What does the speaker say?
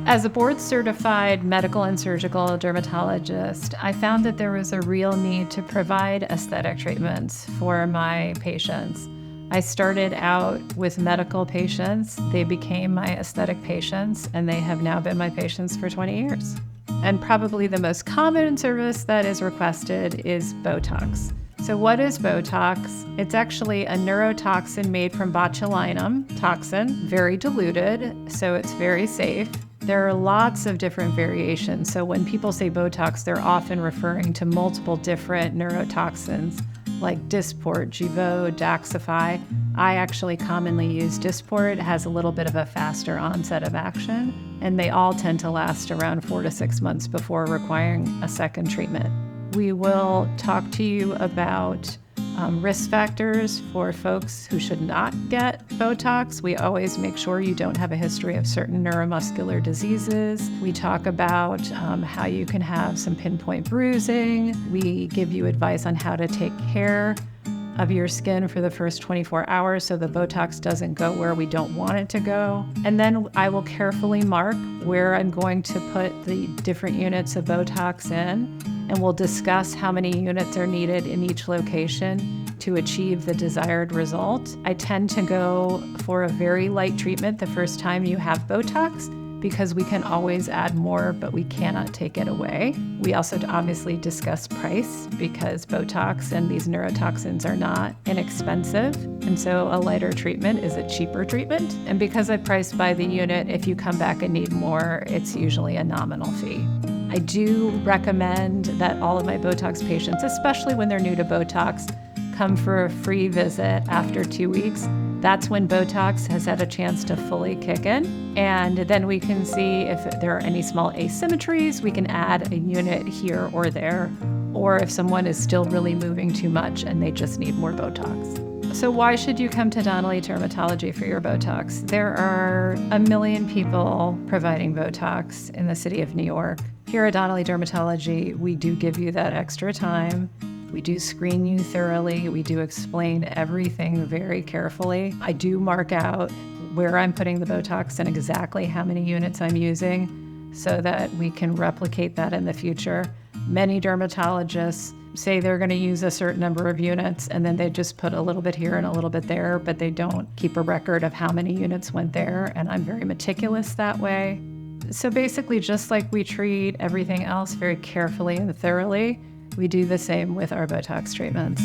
As a board-certified medical and surgical dermatologist, I found that there was a real need to provide aesthetic treatments for my patients. I started out with medical patients. They became my aesthetic patients, and they have now been my patients for 20 years. And probably the most common service that is requested is Botox. So what is Botox? It's actually a neurotoxin made from botulinum toxin, very diluted, so it's very safe. There are lots of different variations. So when people say Botox, they're often referring to multiple different neurotoxins like Dysport, dify. I actually commonly use Dysport. It has a little bit of a faster onset of action, and they all tend to last around 4 to 6 months before requiring a second treatment. We will talk to you about risk factors for folks who should not get Botox. We always make sure you don't have a history of certain neuromuscular diseases. We talk about how you can have some pinpoint bruising. We give you advice on how to take care of your skin for the first 24 hours so the Botox doesn't go where we don't want it to go. And then I will carefully mark where I'm going to put the different units of Botox in, and we'll discuss how many units are needed in each location to achieve the desired result. I tend to go for a very light treatment the first time you have Botox because we can always add more, but we cannot take it away. We also obviously discuss price because Botox and these neurotoxins are not inexpensive. And so a lighter treatment is a cheaper treatment. And because I price by the unit, if you come back and need more, it's usually a nominal fee. I do recommend that all of my Botox patients, especially when they're new to Botox, come for a free visit after 2 weeks. That's when Botox has had a chance to fully kick in. And then we can see if there are any small asymmetries, we can add a unit here or there, or if someone is still really moving too much and they just need more Botox. So why should you come to Donnelley Dermatology for your Botox? There are 1 million people providing Botox in the city of New York. Here at Donnelley Dermatology, we do give you that extra time. We do screen you thoroughly. We do explain everything very carefully. I do mark out where I'm putting the Botox and exactly how many units I'm using so that we can replicate that in the future. Many dermatologists say they're going to use a certain number of units and then they just put a little bit here and a little bit there, but they don't keep a record of how many units went there, and I'm very meticulous that way. So basically, just like we treat everything else very carefully and thoroughly, we do the same with our Botox treatments.